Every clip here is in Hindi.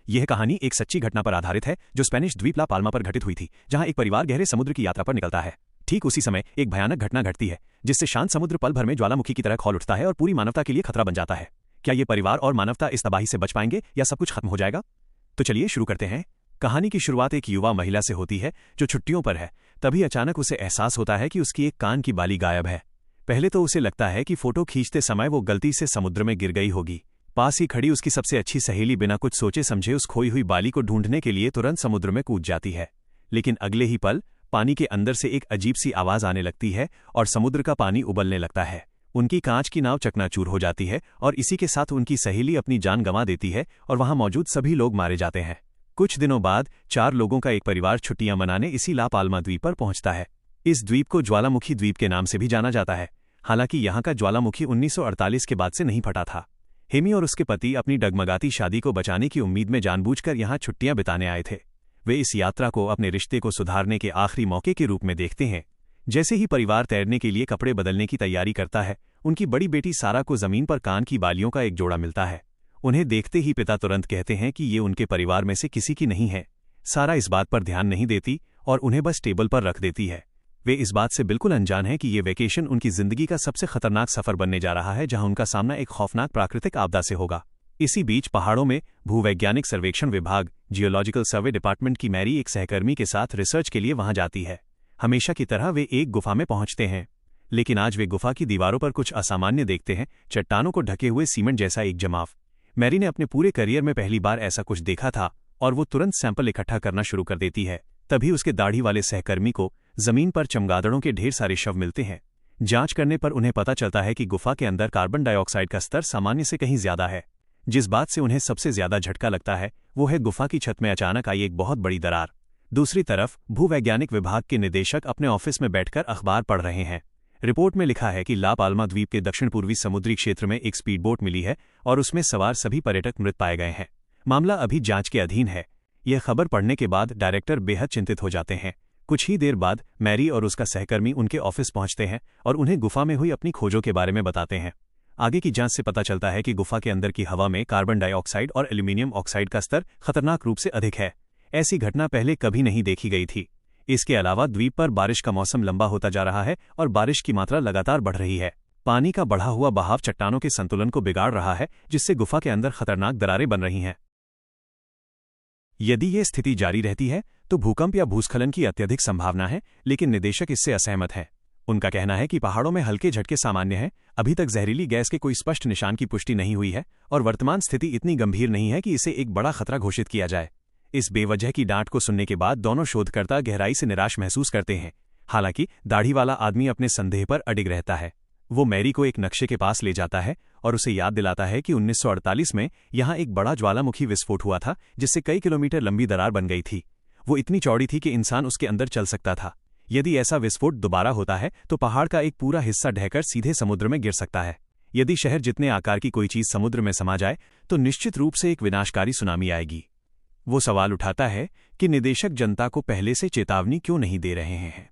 यह कहानी एक सच्ची घटना पर आधारित है जो स्पेनिश द्वीप ला पाल्मा पर घटित हुई थी, जहां एक परिवार गहरे समुद्र की यात्रा पर निकलता है। ठीक उसी समय एक भयानक घटना घटती है जिससे शांत समुद्र पल भर में ज्वालामुखी की तरह खौल उठता है और पूरी मानवता के लिए खतरा बन जाता है। क्या ये परिवार और मानवता इस तबाही से बच पाएंगे या सब कुछ खत्म हो जाएगा? तो चलिए शुरू करते हैं। कहानी की शुरुआत एक युवा महिला से होती है जो छुट्टियों पर है। तभी अचानक उसे एहसास होता है कि उसकी एक कान की बाली गायब है। पहले तो उसे लगता है कि फोटो खींचते समय वो गलती से समुद्र में गिर गई होगी। पास ही खड़ी उसकी सबसे अच्छी सहेली बिना कुछ सोचे समझे उस खोई हुई बाली को ढूंढने के लिए तुरंत समुद्र में कूद जाती है। लेकिन अगले ही पल पानी के अंदर से एक अजीब सी आवाज आने लगती है और समुद्र का पानी उबलने लगता है। उनकी कांच की नाव चकनाचूर हो जाती है और इसी के साथ उनकी सहेली अपनी जान गंवा देती है और वहां मौजूद सभी लोग मारे जाते हैं। कुछ दिनों बाद 4 लोगों का एक परिवार छुट्टियां मनाने इसी ला पाल्मा द्वीप पर पहुंचता है। इस द्वीप को ज्वालामुखी द्वीप के नाम से भी जाना जाता है। हालांकि यहाँ का ज्वालामुखी 1948 के बाद से नहीं फटा था। हेमी और उसके पति अपनी डगमगाती शादी को बचाने की उम्मीद में जानबूझकर यहाँ छुट्टियां बिताने आए थे। वे इस यात्रा को अपने रिश्ते को सुधारने के आखिरी मौके के रूप में देखते हैं। जैसे ही परिवार तैरने के लिए कपड़े बदलने की तैयारी करता है, उनकी बड़ी बेटी सारा को जमीन पर कान की बालियों का एक जोड़ा मिलता है। उन्हें देखते ही पिता तुरंत कहते हैं कि ये उनके परिवार में से किसी की नहीं है। सारा इस बात पर ध्यान नहीं देती और उन्हें बस टेबल पर रख देती है। वे इस बात से बिल्कुल अनजान हैं कि ये वेकेशन उनकी जिंदगी का सबसे खतरनाक सफर बनने जा रहा है, जहां उनका सामना एक खौफनाक प्राकृतिक आपदा से होगा। इसी बीच पहाड़ों में भूवैज्ञानिक सर्वेक्षण विभाग जियोलॉजिकल सर्वे डिपार्टमेंट की मैरी एक सहकर्मी के साथ रिसर्च के लिए वहां जाती है। हमेशा की तरह वे एक गुफा में पहुंचते हैं, लेकिन आज वे गुफा की दीवारों पर कुछ असामान्य देखते हैं। चट्टानों को ढके हुए सीमेंट जैसा एक जमाव। मैरी ने अपने पूरे करियर में पहली बार ऐसा कुछ देखा था और वो तुरंत सैंपल इकट्ठा करना शुरू कर देती है। तभी उसके दाढ़ी वाले सहकर्मी को जमीन पर चमगादड़ों के ढेर सारे शव मिलते हैं। जांच करने पर उन्हें पता चलता है कि गुफा के अंदर कार्बन डाइऑक्साइड का स्तर सामान्य से कहीं ज्यादा है। जिस बात से उन्हें सबसे ज्यादा झटका लगता है वो है गुफा की छत में अचानक आई एक बहुत बड़ी दरार। दूसरी तरफ भूवैज्ञानिक विभाग के निदेशक अपने ऑफिस में बैठकर अखबार पढ़ रहे हैं। रिपोर्ट में लिखा है कि ला पाल्मा द्वीप के दक्षिण पूर्वी समुद्री क्षेत्र में एक स्पीडबोट मिली है और उसमें सवार सभी पर्यटक मृत पाए गए हैं। मामला अभी जांच के अधीन है। यह खबर पढ़ने के बाद डायरेक्टर बेहद चिंतित हो जाते हैं। कुछ ही देर बाद मैरी और उसका सहकर्मी उनके ऑफिस पहुंचते हैं और उन्हें गुफा में हुई अपनी खोजों के बारे में बताते हैं। आगे की जांच से पता चलता है कि गुफा के अंदर की हवा में कार्बन डाइऑक्साइड और एल्यूमिनियम ऑक्साइड का स्तर खतरनाक रूप से अधिक है। ऐसी घटना पहले कभी नहीं देखी गई थी। इसके अलावा द्वीप पर बारिश का मौसम लंबा होता जा रहा है और बारिश की मात्रा लगातार बढ़ रही है। पानी का बढ़ा हुआ बहाव चट्टानों के संतुलन को बिगाड़ रहा है, जिससे गुफा के अंदर खतरनाक दरारें बन रही हैं। यदि ये स्थिति जारी रहती है तो भूकंप या भूस्खलन की अत्यधिक संभावना है, लेकिन निदेशक इससे असहमत हैं। उनका कहना है कि पहाड़ों में हल्के झटके सामान्य हैं। अभी तक जहरीली गैस के कोई स्पष्ट निशान की पुष्टि नहीं हुई है और वर्तमान स्थिति इतनी गंभीर नहीं है कि इसे एक बड़ा खतरा घोषित किया जाए। इस बेवजह की डांट को सुनने के बाद दोनों शोधकर्ता गहराई से निराश महसूस करते हैं। हालांकि दाढ़ी वाला आदमी अपने संदेह पर अडिग रहता है। वो मैरी को एक नक्शे के पास ले जाता है और उसे याद दिलाता है कि 1948 में यहाँ एक बड़ा ज्वालामुखी विस्फोट हुआ था, जिससे कई किलोमीटर लंबी दरार बन गई थी। वो इतनी चौड़ी थी कि इंसान उसके अंदर चल सकता था। यदि ऐसा विस्फोट दोबारा होता है तो पहाड़ का एक पूरा हिस्सा ढहकर सीधे समुद्र में गिर सकता है। यदि शहर जितने आकार की कोई चीज समुद्र में समा जाए तो निश्चित रूप से एक विनाशकारी सुनामी आएगी। वो सवाल उठाता है कि निदेशक जनता को पहले से चेतावनी क्यों नहीं दे रहे हैं।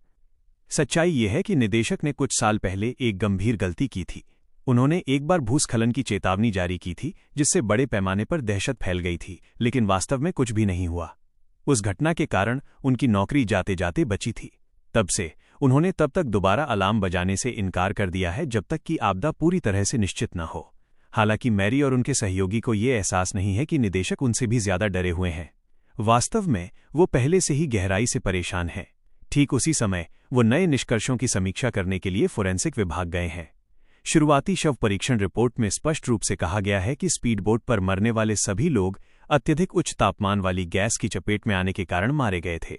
सच्चाई यह है कि निदेशक ने कुछ साल पहले एक गंभीर गलती की थी। उन्होंने एक बार भूस्खलन की चेतावनी जारी की थी, जिससे बड़े पैमाने पर दहशत फैल गई थी, लेकिन वास्तव में कुछ भी नहीं हुआ। उस घटना के कारण उनकी नौकरी जाते जाते बची थी। तब से उन्होंने तब तक दोबारा अलार्म बजाने से इनकार कर दिया है जब तक कि आपदा पूरी तरह से निश्चित न हो। हालांकि मैरी और उनके सहयोगी को ये एहसास नहीं है कि निदेशक उनसे भी ज्यादा डरे हुए हैं। वास्तव में वो पहले से ही गहराई से परेशान हैं। ठीक उसी समय वो नए निष्कर्षों की समीक्षा करने के लिए फोरेंसिक विभाग गए हैं। शुरुआती शव परीक्षण रिपोर्ट में स्पष्ट रूप से कहा गया है कि स्पीडबोट पर मरने वाले सभी लोग अत्यधिक उच्च तापमान वाली गैस की चपेट में आने के कारण मारे गए थे।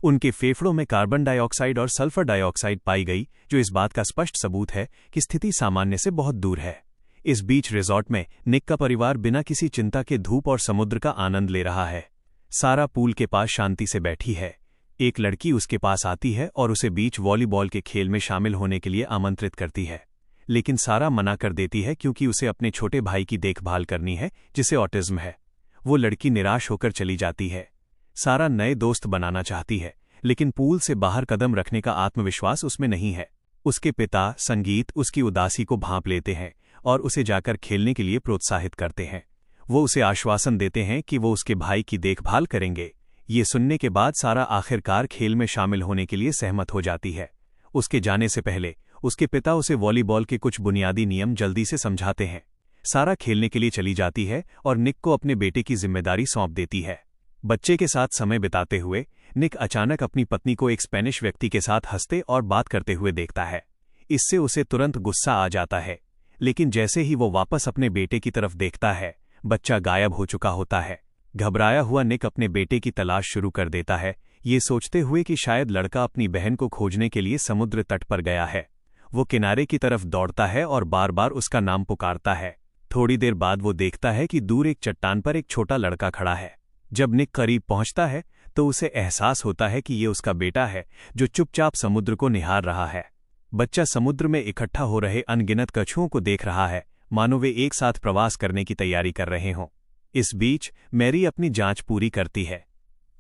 उनके फेफड़ों में कार्बन डाइऑक्साइड और सल्फर डाइऑक्साइड पाई गई, जो इस बात का स्पष्ट सबूत है कि स्थिति सामान्य से बहुत दूर है। इस बीच रिजॉर्ट में निक का परिवार बिना किसी चिंता के धूप और समुद्र का आनंद ले रहा है। सारा पूल के पास शांति से बैठी है। एक लड़की उसके पास आती है और उसे बीच वॉलीबॉल के खेल में शामिल होने के लिए आमंत्रित करती है, लेकिन सारा मना कर देती है क्योंकि उसे अपने छोटे भाई की देखभाल करनी है जिसे ऑटिज्म है। वो लड़की निराश होकर चली जाती है। सारा नए दोस्त बनाना चाहती है, लेकिन पूल से बाहर कदम रखने का आत्मविश्वास उसमें नहीं है। उसके पिता संगीत उसकी उदासी को भांप लेते हैं और उसे जाकर खेलने के लिए प्रोत्साहित करते हैं। वो उसे आश्वासन देते हैं कि वो उसके भाई की देखभाल करेंगे। ये सुनने के बाद सारा आखिरकार खेल में शामिल होने के लिए सहमत हो जाती है। उसके जाने से पहले उसके पिता उसे वॉलीबॉल के कुछ बुनियादी नियम जल्दी से समझाते हैं। सारा खेलने के लिए चली जाती है और निक को अपने बेटे की जिम्मेदारी सौंप देती है। बच्चे के साथ समय बिताते हुए निक अचानक अपनी पत्नी को एक स्पेनिश व्यक्ति के साथ हंसते और बात करते हुए देखता है। इससे उसे तुरंत गुस्सा आ जाता है, लेकिन जैसे ही वो वापस अपने बेटे की तरफ देखता है, बच्चा गायब हो चुका होता है। घबराया हुआ निक अपने बेटे की तलाश शुरू कर देता है, ये सोचते हुए कि शायद लड़का अपनी बहन को खोजने के लिए समुद्र तट पर गया है। वो किनारे की तरफ दौड़ता है और बार बार उसका नाम पुकारता है। थोड़ी देर बाद वो देखता है कि दूर एक चट्टान पर एक छोटा लड़का खड़ा है। जब निक करीब पहुंचता है तो उसे एहसास होता है कि ये उसका बेटा है, जो चुपचाप समुद्र को निहार रहा है। बच्चा समुद्र में इकट्ठा हो रहे अनगिनत कछुओं को देख रहा है, मानो वे एक साथ प्रवास करने की तैयारी कर रहे हों। इस बीच मैरी अपनी जांच पूरी करती है।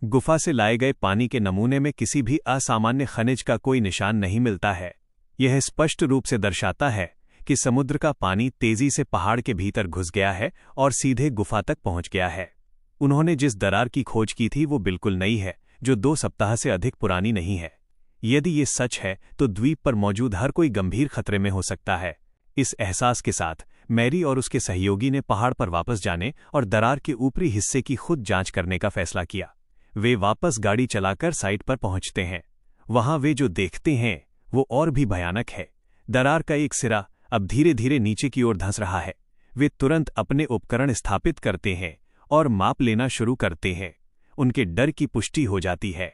गुफा से लाए गए पानी के नमूने में किसी भी असामान्य खनिज का कोई निशान नहीं मिलता है। यह स्पष्ट रूप से दर्शाता है कि समुद्र का पानी तेजी से पहाड़ के भीतर घुस गया है और सीधे गुफा तक पहुंच गया है। उन्होंने जिस दरार की खोज की थी वो बिल्कुल नई है, जो 2 सप्ताह से अधिक पुरानी नहीं है। यदि ये सच है तो द्वीप पर मौजूद हर कोई गंभीर खतरे में हो सकता है। इस एहसास के साथ मैरी और उसके सहयोगी ने पहाड़ पर वापस जाने और दरार के ऊपरी हिस्से की खुद जांच करने का फैसला किया। वे वापस गाड़ी चलाकर साइट पर पहुंचते हैं। वहां वे जो देखते हैं वो और भी भयानक है। दरार का एक सिरा अब धीरे धीरे नीचे की ओर धंस रहा है। वे तुरंत अपने उपकरण स्थापित करते हैं और माप लेना शुरू करते हैं। उनके डर की पुष्टि हो जाती है।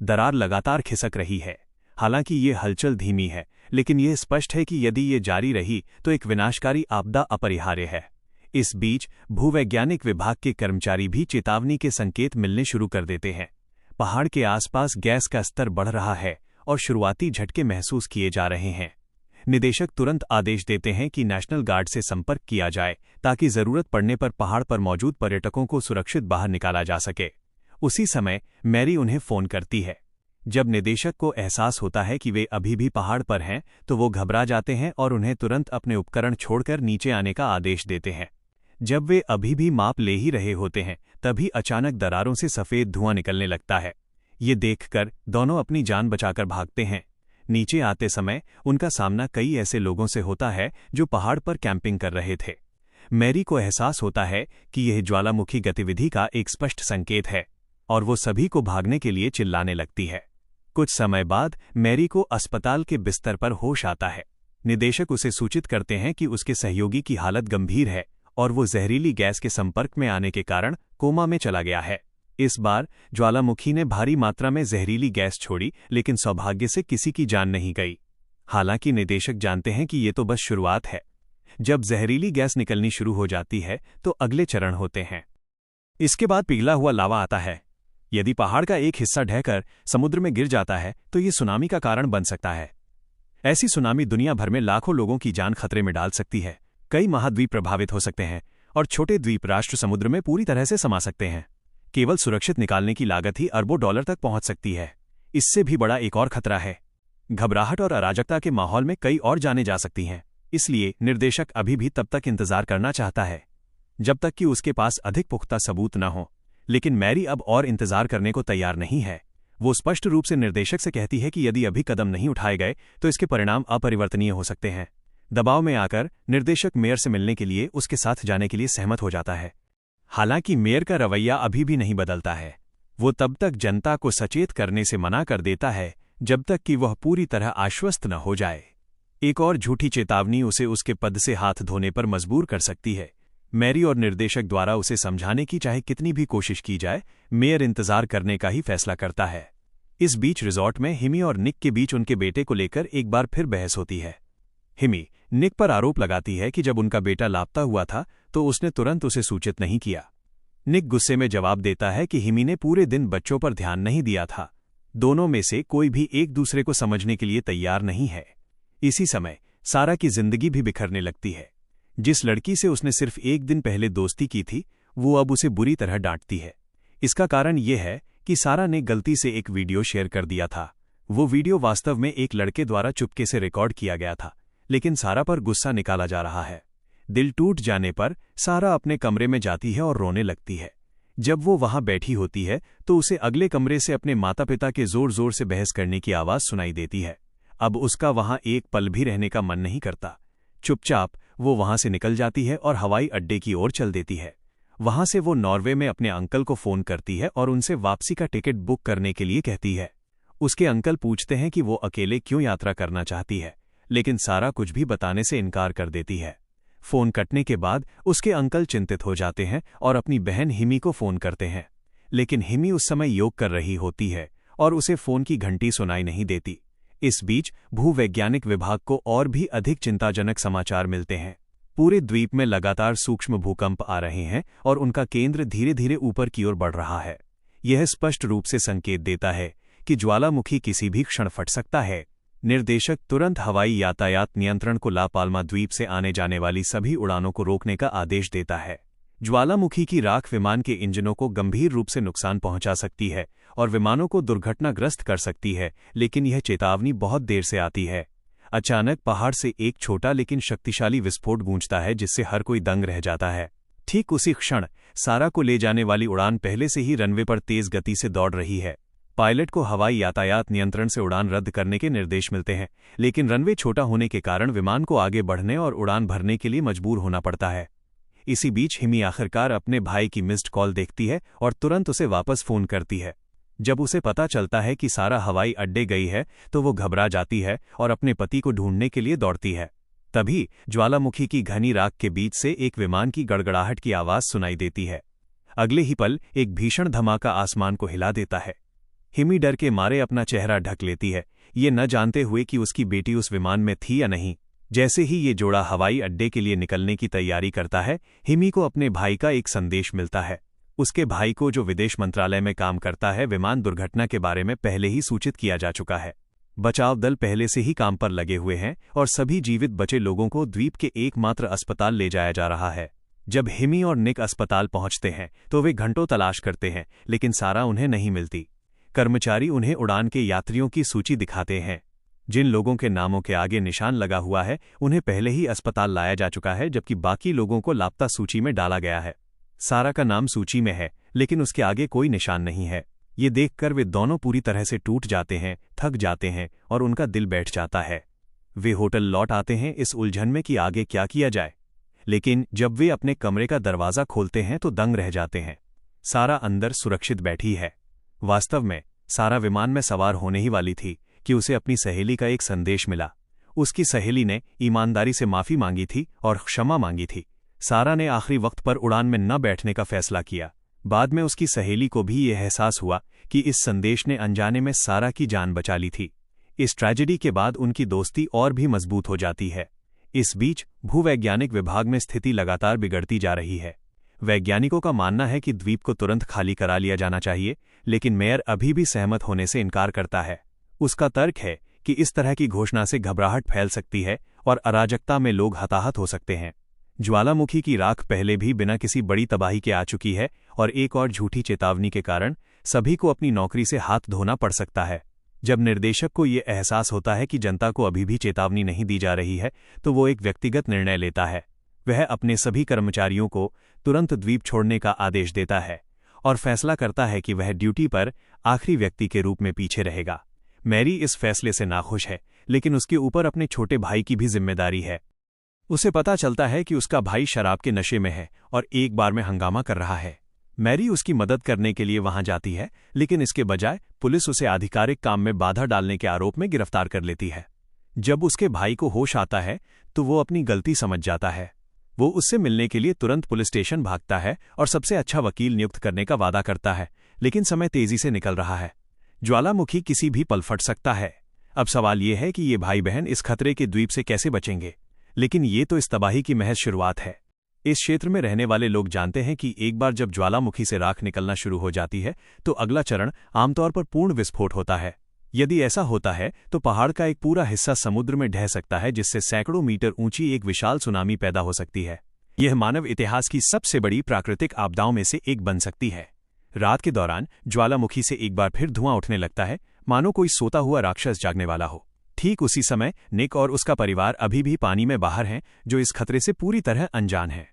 दरार लगातार खिसक रही है। हालांकि ये हलचल धीमी है, लेकिन यह स्पष्ट है कि यदि ये जारी रही तो एक विनाशकारी आपदा अपरिहार्य है। इस बीच भूवैज्ञानिक विभाग के कर्मचारी भी चेतावनी के संकेत मिलने शुरू कर देते हैं। पहाड़ के आसपास गैस का स्तर बढ़ रहा है और शुरुआती झटके महसूस किए जा रहे हैं। निदेशक तुरंत आदेश देते हैं कि नेशनल गार्ड से संपर्क किया जाए ताकि जरूरत पड़ने पर पहाड़ पर मौजूद पर्यटकों को सुरक्षित बाहर निकाला जा सके। उसी समय मैरी उन्हें फोन करती है। जब निदेशक को एहसास होता है कि वे अभी भी पहाड़ पर हैं, तो वो घबरा जाते हैं और उन्हें तुरंत अपने उपकरण छोड़कर नीचे आने का आदेश देते हैं। जब वे अभी भी माप ले ही रहे होते हैं, तभी अचानक दरारों से सफेद धुआं निकलने लगता है। ये देखकर दोनों अपनी जान बचाकर भागते हैं। नीचे आते समय उनका सामना कई ऐसे लोगों से होता है जो पहाड़ पर कैंपिंग कर रहे थे। मैरी को एहसास होता है कि यह ज्वालामुखी गतिविधि का एक स्पष्ट संकेत है और वो सभी को भागने के लिए चिल्लाने लगती है। कुछ समय बाद मैरी को अस्पताल के बिस्तर पर होश आता है। निदेशक उसे सूचित करते हैं कि उसके सहयोगी की हालत गंभीर है और वो जहरीली गैस के संपर्क में आने के कारण कोमा में चला गया है। इस बार ज्वालामुखी ने भारी मात्रा में जहरीली गैस छोड़ी, लेकिन सौभाग्य से किसी की जान नहीं गई। हालांकि निदेशक जानते हैं कि ये तो बस शुरुआत है। जब जहरीली गैस निकलनी शुरू हो जाती है तो अगले चरण होते हैं। इसके बाद पिघला हुआ लावा आता है। यदि पहाड़ का एक हिस्सा ढहकर समुद्र में गिर जाता है तो ये सुनामी का कारण बन सकता है। ऐसी सुनामी दुनिया भर में लाखों लोगों की जान खतरे में डाल सकती है। कई महाद्वीप प्रभावित हो सकते हैं और छोटे द्वीप राष्ट्र समुद्र में पूरी तरह से समा सकते हैं। केवल सुरक्षित निकालने की लागत ही अरबों डॉलर तक पहुंच सकती है। इससे भी बड़ा एक और खतरा है। घबराहट और अराजकता के माहौल में कई और जानें जा सकती हैं। इसलिए निर्देशक अभी भी तब तक इंतजार करना चाहता है जब तक कि उसके पास अधिक पुख्ता सबूत न हो। लेकिन मैरी अब और इंतजार करने को तैयार नहीं है। वो स्पष्ट रूप से निर्देशक से कहती है कि यदि अभी कदम नहीं उठाए गए तो इसके परिणाम अपरिवर्तनीय हो सकते हैं। दबाव में आकर निर्देशक मेयर से मिलने के लिए उसके साथ जाने के लिए सहमत हो जाता है। हालांकि मेयर का रवैया अभी भी नहीं बदलता है। वो तब तक जनता को सचेत करने से मना कर देता है जब तक कि वह पूरी तरह आश्वस्त न हो जाए। एक और झूठी चेतावनी उसे उसके पद से हाथ धोने पर मजबूर कर सकती है। मैरी और निर्देशक द्वारा उसे समझाने की चाहे कितनी भी कोशिश की जाए, मेयर इंतजार करने का ही फैसला करता है। इस बीच रिजॉर्ट में हिमी और निक के बीच उनके बेटे को लेकर एक बार फिर बहस होती है। हिमी निक पर आरोप लगाती है कि जब उनका बेटा लापता हुआ था तो उसने तुरंत उसे सूचित नहीं किया। निक गुस्से में जवाब देता है कि हिमी ने पूरे दिन बच्चों पर ध्यान नहीं दिया था। दोनों में से कोई भी एक दूसरे को समझने के लिए तैयार नहीं है। इसी समय सारा की जिंदगी भी बिखरने लगती है। जिस लड़की से उसने सिर्फ एक दिन पहले दोस्ती की थी, वो अब उसे बुरी तरह डांटती है। इसका कारण यह है कि सारा ने गलती से एक वीडियो शेयर कर दिया था। वो वीडियो वास्तव में एक लड़के द्वारा चुपके से रिकॉर्ड किया गया था, लेकिन सारा पर गुस्सा निकाला जा रहा है। दिल टूट जाने पर सारा अपने कमरे में जाती है और रोने लगती है। जब वो वहां बैठी होती है तो उसे अगले कमरे से अपने माता पिता के जोर जोर से बहस करने की आवाज सुनाई देती है। अब उसका वहां एक पल भी रहने का मन नहीं करता। चुपचाप वो वहां से निकल जाती है और हवाई अड्डे की ओर चल देती है। वहां से वो नॉर्वे में अपने अंकल को फोन करती है और उनसे वापसी का टिकट बुक करने के लिए कहती है। उसके अंकल पूछते हैं कि वो अकेले क्यों यात्रा करना चाहती है, लेकिन सारा कुछ भी बताने से इनकार कर देती है। फोन कटने के बाद उसके अंकल चिंतित हो जाते हैं और अपनी बहन हिमी को फोन करते हैं, लेकिन हिमी उस समय योग कर रही होती है और उसे फोन की घंटी सुनाई नहीं देती। इस बीच भूवैज्ञानिक विभाग को और भी अधिक चिंताजनक समाचार मिलते हैं। पूरे द्वीप में लगातार सूक्ष्म भूकंप आ रहे हैं और उनका केंद्र धीरे धीरे ऊपर की ओर बढ़ रहा है। यह स्पष्ट रूप से संकेत देता है कि ज्वालामुखी किसी भी क्षण फट सकता है। निर्देशक तुरंत हवाई यातायात नियंत्रण को ला पाल्मा द्वीप से आने जाने वाली सभी उड़ानों को रोकने का आदेश देता है। ज्वालामुखी की राख विमान के इंजनों को गंभीर रूप से नुकसान पहुंचा सकती है और विमानों को दुर्घटनाग्रस्त कर सकती है, लेकिन यह चेतावनी बहुत देर से आती है। अचानक पहाड़ से एक छोटा लेकिन शक्तिशाली विस्फोट गूंजता है जिससे हर कोई दंग रह जाता है। ठीक उसी क्षण सारा को ले जाने वाली उड़ान पहले से ही रनवे पर तेज गति से दौड़ रही है। पायलट को हवाई यातायात नियंत्रण से उड़ान रद्द करने के निर्देश मिलते हैं, लेकिन रनवे छोटा होने के कारण विमान को आगे बढ़ने और उड़ान भरने के लिए मजबूर होना पड़ता है। इसी बीच हिमी आखिरकार अपने भाई की मिस्ड कॉल देखती है और तुरंत उसे वापस फोन करती है। जब उसे पता चलता है कि सारा हवाई अड्डे गई है तो वो घबरा जाती है और अपने पति को ढूंढने के लिए दौड़ती है। तभी ज्वालामुखी की घनी राख के बीच से एक विमान की गड़गड़ाहट की आवाज सुनाई देती है। अगले ही पल एक भीषण धमाका आसमान को हिला देता है। हिमी डर के मारे अपना चेहरा ढक लेती है, ये न जानते हुए कि उसकी बेटी उस विमान में थी या नहीं। जैसे ही ये जोड़ा हवाई अड्डे के लिए निकलने की तैयारी करता है, हिमी को अपने भाई का एक संदेश मिलता है। उसके भाई को, जो विदेश मंत्रालय में काम करता है, विमान दुर्घटना के बारे में पहले ही सूचित किया जा चुका है। बचाव दल पहले से ही काम पर लगे हुए हैं और सभी जीवित बचे लोगों को द्वीप के एकमात्र अस्पताल ले जाया जा रहा है। जब हिमी और निक अस्पताल पहुंचते हैं तो वे घंटों तलाश करते हैं, लेकिन सारा उन्हें नहीं मिलती। कर्मचारी उन्हें उड़ान के यात्रियों की सूची दिखाते हैं। जिन लोगों के नामों के आगे निशान लगा हुआ है उन्हें पहले ही अस्पताल लाया जा चुका है, जबकि बाकी लोगों को लापता सूची में डाला गया है। सारा का नाम सूची में है, लेकिन उसके आगे कोई निशान नहीं है। ये देखकर वे दोनों पूरी तरह से टूट जाते हैं, थक जाते हैं और उनका दिल बैठ जाता है। वे होटल लौट आते हैं इस उलझन में कि आगे क्या किया जाए, लेकिन जब वे अपने कमरे का दरवाज़ा खोलते हैं तो दंग रह जाते हैं। सारा अंदर सुरक्षित बैठी है। वास्तव में सारा विमान में सवार होने ही वाली थी कि उसे अपनी सहेली का एक संदेश मिला। उसकी सहेली ने ईमानदारी से माफ़ी मांगी थी और क्षमा मांगी थी। सारा ने आखिरी वक्त पर उड़ान में न बैठने का फैसला किया। बाद में उसकी सहेली को भी यह एहसास हुआ कि इस संदेश ने अनजाने में सारा की जान बचा ली थी। इस ट्रेजेडी के बाद उनकी दोस्ती और भी मजबूत हो जाती है। इस बीच भूवैज्ञानिक विभाग में स्थिति लगातार बिगड़ती जा रही है। वैज्ञानिकों का मानना है कि द्वीप को तुरंत खाली करा लिया जाना चाहिए, लेकिन मेयर अभी भी सहमत होने से इनकार करता है। उसका तर्क है कि इस तरह की घोषणा से घबराहट फैल सकती है और अराजकता में लोग हताहत हो सकते हैं। ज्वालामुखी की राख पहले भी बिना किसी बड़ी तबाही के आ चुकी है और एक और झूठी चेतावनी के कारण सभी को अपनी नौकरी से हाथ धोना पड़ सकता है। जब निर्देशक को ये एहसास होता है कि जनता को अभी भी चेतावनी नहीं दी जा रही है, तो वो एक व्यक्तिगत निर्णय लेता है। वह अपने सभी कर्मचारियों को तुरंत द्वीप छोड़ने का आदेश देता है और फैसला करता है कि वह ड्यूटी पर आखिरी व्यक्ति के रूप में पीछे रहेगा। मैरी इस फैसले से नाखुश है, लेकिन उसके ऊपर अपने छोटे भाई की भी जिम्मेदारी है। उसे पता चलता है कि उसका भाई शराब के नशे में है और एक बार में हंगामा कर रहा है। मैरी उसकी मदद करने के लिए वहां जाती है, लेकिन इसके बजाय पुलिस उसे आधिकारिक काम में बाधा डालने के आरोप में गिरफ्तार कर लेती है। जब उसके भाई को होश आता है तो वो अपनी गलती समझ जाता है। वो उससे मिलने के लिए तुरंत पुलिस स्टेशन भागता है और सबसे अच्छा वकील नियुक्त करने का वादा करता है, लेकिन समय तेजी से निकल रहा है। ज्वालामुखी किसी भी पल फट सकता है। अब सवाल ये है कि ये भाई बहन इस खतरे के द्वीप से कैसे बचेंगे, लेकिन ये तो इस तबाही की महज शुरुआत है। इस क्षेत्र में रहने वाले लोग जानते हैं कि एक बार जब ज्वालामुखी से राख निकलना शुरू हो जाती है तो अगला चरण आमतौर पर पूर्ण विस्फोट होता है। यदि ऐसा होता है तो पहाड़ का एक पूरा हिस्सा समुद्र में ढह सकता है, जिससे सैकड़ों मीटर ऊंची एक विशाल सुनामी पैदा हो सकती है। यह मानव इतिहास की सबसे बड़ी प्राकृतिक आपदाओं में से एक बन सकती है। रात के दौरान ज्वालामुखी से एक बार फिर धुआं उठने लगता है, मानो कोई सोता हुआ राक्षस जागने वाला हो। ठीक उसी समय निक और उसका परिवार अभी भी पानी में बाहर हैं, जो इस खतरे से पूरी तरह अनजान है।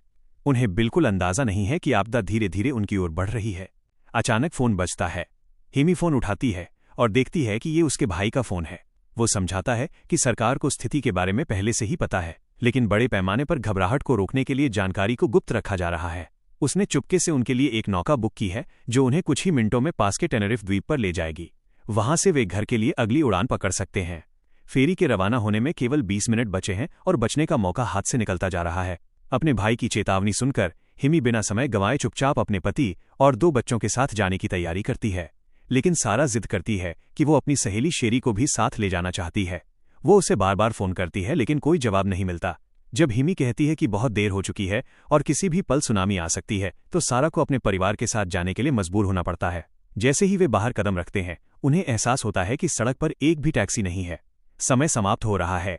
उन्हें बिल्कुल अंदाजा नहीं है कि आपदा धीरे धीरे उनकी ओर बढ़ रही है। अचानक फोन बजता है। हिमी फोन उठाती है और देखती है कि ये उसके भाई का फोन है। वो समझाता है कि सरकार को स्थिति के बारे में पहले से ही पता है, लेकिन बड़े पैमाने पर घबराहट को रोकने के लिए जानकारी को गुप्त रखा जा रहा है। उसने चुपके से उनके लिए एक नौका बुक की है, जो उन्हें कुछ ही मिनटों में पास के टेनरिफ द्वीप पर ले जाएगी। वहां से वे घर के लिए अगली उड़ान पकड़ सकते हैं। फेरी के रवाना होने में केवल 20 मिनट बचे हैं और बचने का मौका हाथ से निकलता जा रहा है। अपने भाई की चेतावनी सुनकर हिमी बिना समय गंवाए चुपचाप अपने पति और 2 बच्चों के साथ जाने की तैयारी करती है। लेकिन सारा जिद करती है कि वो अपनी सहेली शेरी को भी साथ ले जाना चाहती है। वो उसे बार बार फोन करती है, लेकिन कोई जवाब नहीं मिलता। जब हिमी कहती है कि बहुत देर हो चुकी है और किसी भी पल सुनामी आ सकती है, तो सारा को अपने परिवार के साथ जाने के लिए मजबूर होना पड़ता है। जैसे ही वे बाहर कदम रखते हैं, उन्हें एहसास होता है कि सड़क पर एक भी टैक्सी नहीं है। समय समाप्त हो रहा है।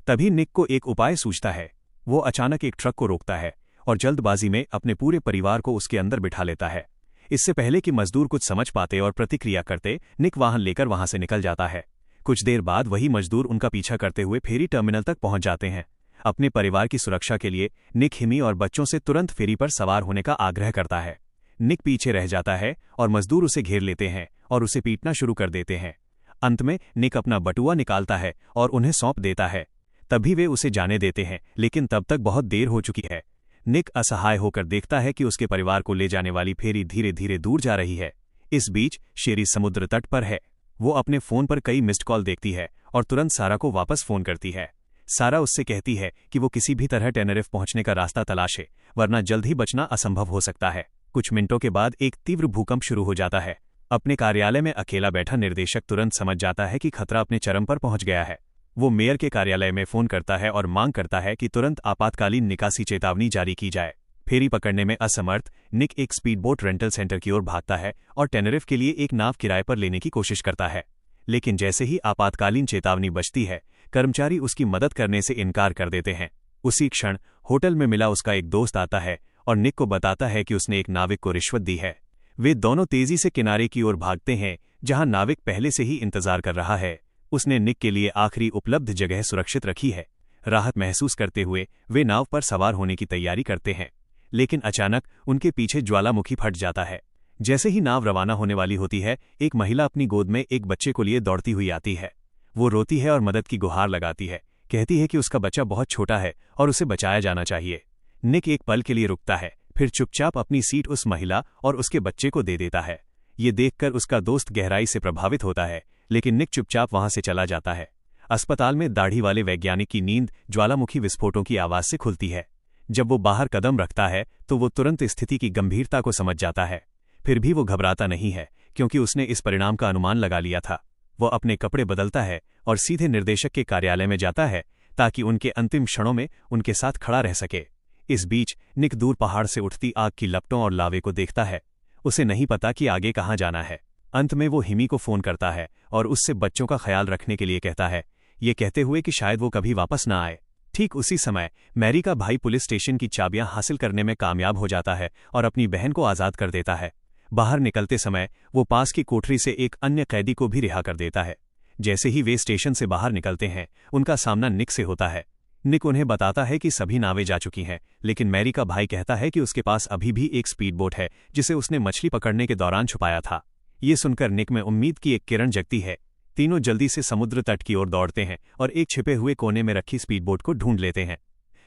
तभी निक को एक उपाय सूझता है। वो अचानक एक ट्रक को रोकता है और जल्दबाजी में अपने पूरे परिवार को उसके अंदर बिठा लेता है। इससे पहले कि मजदूर कुछ समझ पाते और प्रतिक्रिया करते, निक वाहन लेकर वहां से निकल जाता है। कुछ देर बाद वही मजदूर उनका पीछा करते हुए फेरी टर्मिनल तक पहुंच जाते हैं। अपने परिवार की सुरक्षा के लिए निक हिमी और बच्चों से तुरंत फेरी पर सवार होने का आग्रह करता है। निक पीछे रह जाता है और मजदूर उसे घेर लेते हैं और उसे पीटना शुरू कर देते हैं। अंत में निक अपना बटुआ निकालता है और उन्हें सौंप देता है। तभी वे उसे जाने देते हैं, लेकिन तब तक बहुत देर हो चुकी है। निक असहाय होकर देखता है कि उसके परिवार को ले जाने वाली फेरी धीरे धीरे दूर जा रही है। इस बीच शेरी समुद्र तट पर है। वो अपने फोन पर कई मिस्ड कॉल देखती है और तुरंत सारा को वापस फोन करती है। सारा उससे कहती है कि वो किसी भी तरह टेनरिफ पहुंचने का रास्ता तलाशे, वरना जल्द ही बचना असंभव हो सकता है। कुछ मिनटों के बाद एक तीव्र भूकंप शुरू हो जाता है। अपने कार्यालय में अकेला बैठा निर्देशक तुरंत समझ जाता है कि खतरा अपने चरम पर पहुंच गया है। वो मेयर के कार्यालय में फोन करता है और मांग करता है कि तुरंत आपातकालीन निकासी चेतावनी जारी की जाए। फेरी पकड़ने में असमर्थ निक एक स्पीडबोट रेंटल सेंटर की ओर भागता है और टेनरिफ के लिए एक नाव किराए पर लेने की कोशिश करता है। लेकिन जैसे ही आपातकालीन चेतावनी बजती है, कर्मचारी उसकी मदद करने से इनकार कर देते हैं। उसी क्षण होटल में मिला उसका एक दोस्त आता है और निक को बताता है कि उसने एक नाविक को रिश्वत दी है। वे दोनों तेजी से किनारे की ओर भागते हैं, जहां नाविक पहले से ही इंतजार कर रहा है। उसने निक के लिए आखिरी उपलब्ध जगह सुरक्षित रखी है। राहत महसूस करते हुए वे नाव पर सवार होने की तैयारी करते हैं, लेकिन अचानक उनके पीछे ज्वालामुखी फट जाता है। जैसे ही नाव रवाना होने वाली होती है, एक महिला अपनी गोद में एक बच्चे को लिए दौड़ती हुई आती है। वो रोती है और मदद की गुहार लगाती है, कहती है कि उसका बच्चा बहुत छोटा है और उसे बचाया जाना चाहिए। निक एक पल के लिए रुकता है, फिर चुपचाप अपनी सीट उस महिला और उसके बच्चे को दे देता है। ये देखकर उसका दोस्त गहराई से प्रभावित होता है, लेकिन निक चुपचाप वहां से चला जाता है। अस्पताल में दाढ़ी वाले वैज्ञानिक की नींद ज्वालामुखी विस्फोटों की आवाज से खुलती है। जब वो बाहर कदम रखता है तो वो तुरंत स्थिति की गंभीरता को समझ जाता है। फिर भी वो घबराता नहीं है, क्योंकि उसने इस परिणाम का अनुमान लगा लिया था। वो अपने कपड़े बदलता है और सीधे निर्देशक के कार्यालय में जाता है, ताकि उनके अंतिम क्षणों में उनके साथ खड़ा रह सके। इस बीच निक दूर पहाड़ से उठती आग की लपटों और लावे को देखता है। उसे नहीं पता कि आगे कहाँ जाना है। अंत में वो हिमी को फोन करता है और उससे बच्चों का ख्याल रखने के लिए कहता है, ये कहते हुए कि शायद वो कभी वापस ना आए। ठीक उसी समय मैरी का भाई पुलिस स्टेशन की चाबियां हासिल करने में कामयाब हो जाता है और अपनी बहन को आजाद कर देता है। बाहर निकलते समय वो पास की कोठरी से एक अन्य कैदी को भी रिहा कर देता है। जैसे ही वे स्टेशन से बाहर निकलते हैं, उनका सामना निक से होता है। निक उन्हें बताता है कि सभी नावें जा चुकी हैं, लेकिन मैरी का भाई कहता है कि उसके पास अभी भी एक स्पीडबोट है, जिसे उसने मछली पकड़ने के दौरान छुपाया था। ये सुनकर निक में उम्मीद की एक किरण जगती है। तीनों जल्दी से समुद्र तट की ओर दौड़ते हैं और एक छिपे हुए कोने में रखी स्पीडबोट को ढूंढ लेते हैं।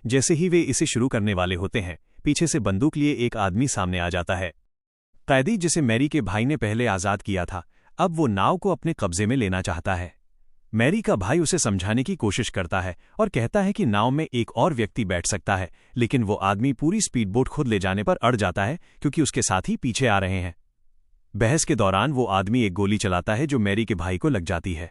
जैसे ही वे इसे शुरू करने वाले होते हैं, पीछे से बंदूक लिए एक आदमी सामने आ जाता है। कैदी जिसे मैरी के भाई ने पहले आजाद किया था, अब वो नाव को अपने कब्जे में लेना चाहता है। मैरी का भाई उसे समझाने की कोशिश करता है और कहता है कि नाव में एक और व्यक्ति बैठ सकता है, लेकिन वो आदमी पूरी स्पीडबोट खुद ले जाने पर अड़ जाता है, क्योंकि उसके साथी पीछे आ रहे हैं। बहस के दौरान वो आदमी एक गोली चलाता है जो मैरी के भाई को लग जाती है।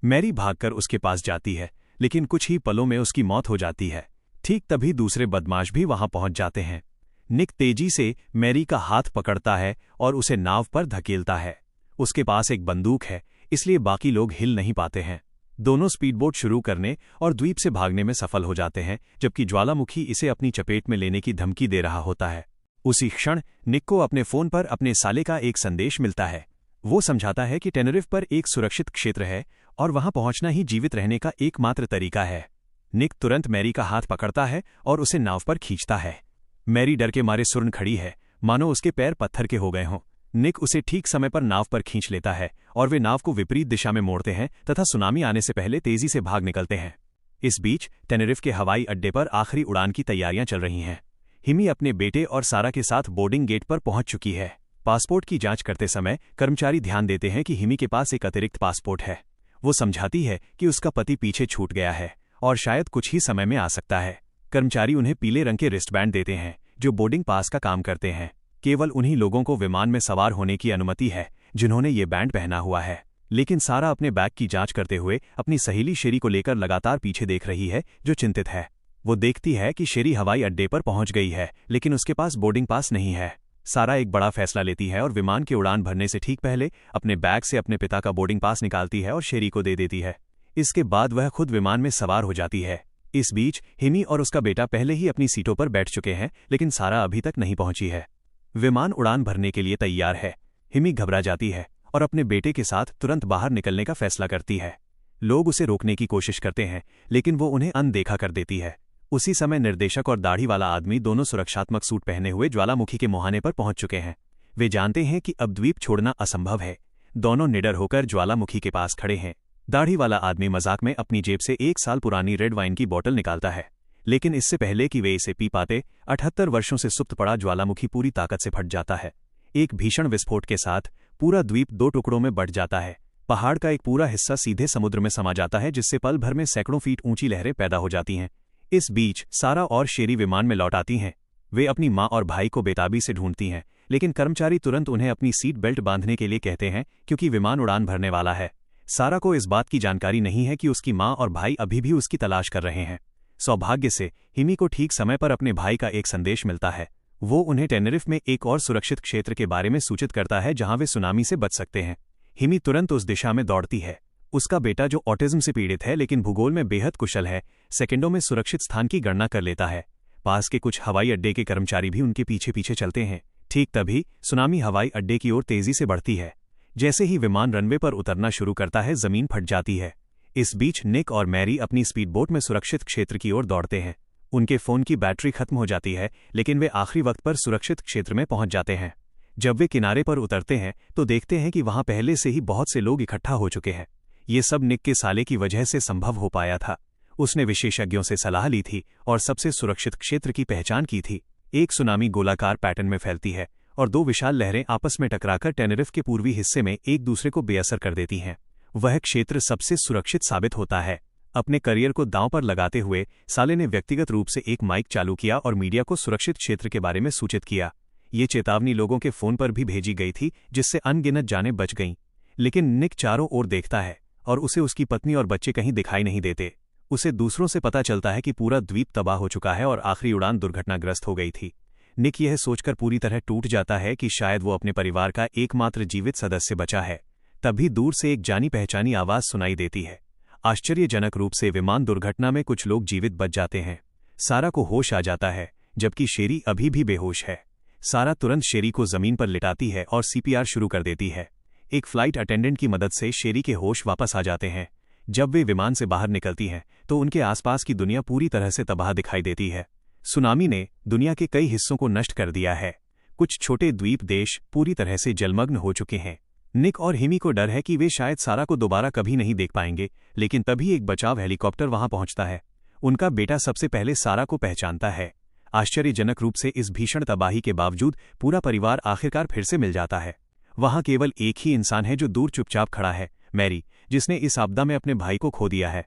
मैरी भागकर उसके पास जाती है, लेकिन कुछ ही पलों में उसकी मौत हो जाती है। ठीक तभी दूसरे बदमाश भी वहां पहुंच जाते हैं। निक तेजी से मैरी का हाथ पकड़ता है और उसे नाव पर धकेलता है। उसके पास एक बंदूक है, इसलिए बाकी लोग हिल नहीं पाते हैं। दोनों स्पीडबोट शुरू करने और द्वीप से भागने में सफल हो जाते हैं, जबकि ज्वालामुखी इसे अपनी चपेट में लेने की धमकी दे रहा होता है। उसी क्षण निक को अपने फोन पर अपने साले का एक संदेश मिलता है। वो समझाता है कि टेनरिफ पर एक सुरक्षित क्षेत्र है और वहां पहुंचना ही जीवित रहने का एकमात्र तरीका है। निक तुरंत मैरी का हाथ पकड़ता है और उसे नाव पर खींचता है। मैरी डर के मारे सुन्न खड़ी है, मानो उसके पैर पत्थर के हो गए हों। निक उसे ठीक समय पर नाव पर खींच लेता है और वे नाव को विपरीत दिशा में मोड़ते हैं तथा सुनामी आने से पहले तेजी से भाग निकलते हैं। इस बीच टेनेरिफ के हवाई अड्डे पर आखिरी उड़ान की तैयारियां चल रही हैं। हिमी अपने बेटे और सारा के साथ बोर्डिंग गेट पर पहुंच चुकी है। पासपोर्ट की जांच करते समय कर्मचारी ध्यान देते हैं कि हिमी के पास एक अतिरिक्त पासपोर्ट है। वो समझाती है कि उसका पति पीछे छूट गया है और शायद कुछ ही समय में आ सकता है। कर्मचारी उन्हें पीले रंग के रिस्टबैंड देते हैं जो बोर्डिंग पास का काम करते हैं। केवल उन्हीं लोगों को विमान में सवार होने की अनुमति है जिन्होंने ये बैंड पहना हुआ है। लेकिन सारा अपने बैग की जांच करते हुए अपनी सहेली शेरी को लेकर लगातार पीछे देख रही है, जो चिंतित है। वो देखती है कि शेरी हवाई अड्डे पर पहुंच गई है, लेकिन उसके पास बोर्डिंग पास नहीं है। सारा एक बड़ा फैसला लेती है और विमान के उड़ान भरने से ठीक पहले अपने बैग से अपने पिता का बोर्डिंग पास निकालती है और शेरी को दे देती है। इसके बाद वह खुद विमान में सवार हो जाती है। इस बीच हिमी और उसका बेटा पहले ही अपनी सीटों पर बैठ चुके हैं, लेकिन सारा अभी तक नहीं पहुंची है। विमान उड़ान भरने के लिए तैयार है। हिमी घबरा जाती है और अपने बेटे के साथ तुरंत बाहर निकलने का फैसला करती है। लोग उसे रोकने की कोशिश करते हैं, लेकिन वो उन्हें अनदेखा कर देती है। उसी समय निर्देशक और दाढ़ी वाला आदमी दोनों सुरक्षात्मक सूट पहने हुए ज्वालामुखी के मुहाने पर पहुंच चुके हैं। वे जानते हैं कि अब द्वीप छोड़ना असंभव है। दोनों निडर होकर ज्वालामुखी के पास खड़े हैं। दाढ़ी वाला आदमी मजाक में अपनी जेब से 1 साल पुरानी रेड वाइन की बोतल निकालता है, लेकिन इससे पहले कि वे इसे पी पाते 78 वर्षों से सुप्त पड़ा ज्वालामुखी पूरी ताकत से फट जाता है। एक भीषण विस्फोट के साथ पूरा द्वीप 2 टुकड़ों में बंट जाता है। पहाड़ का एक पूरा हिस्सा सीधे समुद्र में समा जाता है, जिससे पल भर में सैकड़ों फीट ऊंची लहरें पैदा हो जाती हैं। इस बीच सारा और शेरी विमान में लौट आती हैं। वे अपनी माँ और भाई को बेताबी से ढूंढती हैं, लेकिन कर्मचारी तुरंत उन्हें अपनी सीट बेल्ट बांधने के लिए कहते हैं क्योंकि विमान उड़ान भरने वाला है। सारा को इस बात की जानकारी नहीं है कि उसकी माँ और भाई अभी भी उसकी तलाश कर रहे हैं। सौभाग्य से हिमी को ठीक समय पर अपने भाई का एक संदेश मिलता है। वो उन्हें टेनेरिफ में एक और सुरक्षित क्षेत्र के बारे में सूचित करता है जहां वे सुनामी से बच सकते हैं। हिमी तुरंत उस दिशा में दौड़ती है। उसका बेटा, जो ऑटिज्म से पीड़ित है लेकिन भूगोल में बेहद कुशल है, सेकंडों में सुरक्षित स्थान की गणना कर लेता है। पास के कुछ हवाई अड्डे के कर्मचारी भी उनके पीछे पीछे चलते हैं। ठीक तभी सुनामी हवाई अड्डे की ओर तेजी से बढ़ती है। जैसे ही विमान रनवे पर उतरना शुरू करता है, जमीन फट जाती है। इस बीच निक और मैरी अपनी स्पीडबोट में सुरक्षित क्षेत्र की ओर दौड़ते हैं। उनके फोन की बैटरी खत्म हो जाती है, लेकिन वे आखिरी वक्त पर सुरक्षित क्षेत्र में पहुंच जाते हैं। जब वे किनारे पर उतरते हैं तो देखते हैं कि वहां पहले से ही बहुत से लोग इकट्ठा हो चुके हैं। ये सब निक के साले की वजह से संभव हो पाया था। उसने विशेषज्ञों से सलाह ली थी और सबसे सुरक्षित क्षेत्र की पहचान की थी। एक सुनामी गोलाकार पैटर्न में फैलती है और 2 विशाल लहरें आपस में टकराकर टेनेरिफ के पूर्वी हिस्से में एक दूसरे को बेअसर कर देती हैं। वह क्षेत्र सबसे सुरक्षित साबित होता है। अपने करियर को दांव पर लगाते हुए साले ने व्यक्तिगत रूप से एक माइक चालू किया और मीडिया को सुरक्षित क्षेत्र के बारे में सूचित किया। ये चेतावनी लोगों के फोन पर भी भेजी गई थी, जिससे अनगिनत जानें बच गईं। लेकिन निक चारों ओर देखता है और उसे उसकी पत्नी और बच्चे कहीं दिखाई नहीं देते। उसे दूसरों से पता चलता है कि पूरा द्वीप तबाह हो चुका है और आखिरी उड़ान दुर्घटनाग्रस्त हो गई थी। निक यह सोचकर पूरी तरह टूट जाता है कि शायद वो अपने परिवार का एकमात्र जीवित सदस्य बचा है। तभी दूर से एक जानी पहचानी आवाज सुनाई देती है। आश्चर्यजनक रूप से विमान दुर्घटना में कुछ लोग जीवित बच जाते हैं। सारा को होश आ जाता है, जबकि शेरी अभी भी बेहोश है। सारा तुरंत शेरी को जमीन पर लिटाती है और सीपीआर शुरू कर देती है। एक फ्लाइट अटेंडेंट की मदद से शेरी के होश वापस आ जाते हैं। जब वे विमान से बाहर निकलती हैं तो उनके आसपास की दुनिया पूरी तरह से तबाह दिखाई देती है। सुनामी ने दुनिया के कई हिस्सों को नष्ट कर दिया है। कुछ छोटे द्वीप देश पूरी तरह से जलमग्न हो चुके हैं। निक और हिमी को डर है कि वे शायद सारा को दोबारा कभी नहीं देख पाएंगे, लेकिन तभी एक बचाव हेलीकॉप्टर वहां पहुंचता है। उनका बेटा सबसे पहले सारा को पहचानता है। आश्चर्यजनक रूप से इस भीषण तबाही के बावजूद पूरा परिवार आखिरकार फिर से मिल जाता है। वहां केवल एक ही इंसान है जो दूर चुपचाप खड़ा है, मैरी, जिसने इस आपदा में अपने भाई को खो दिया है।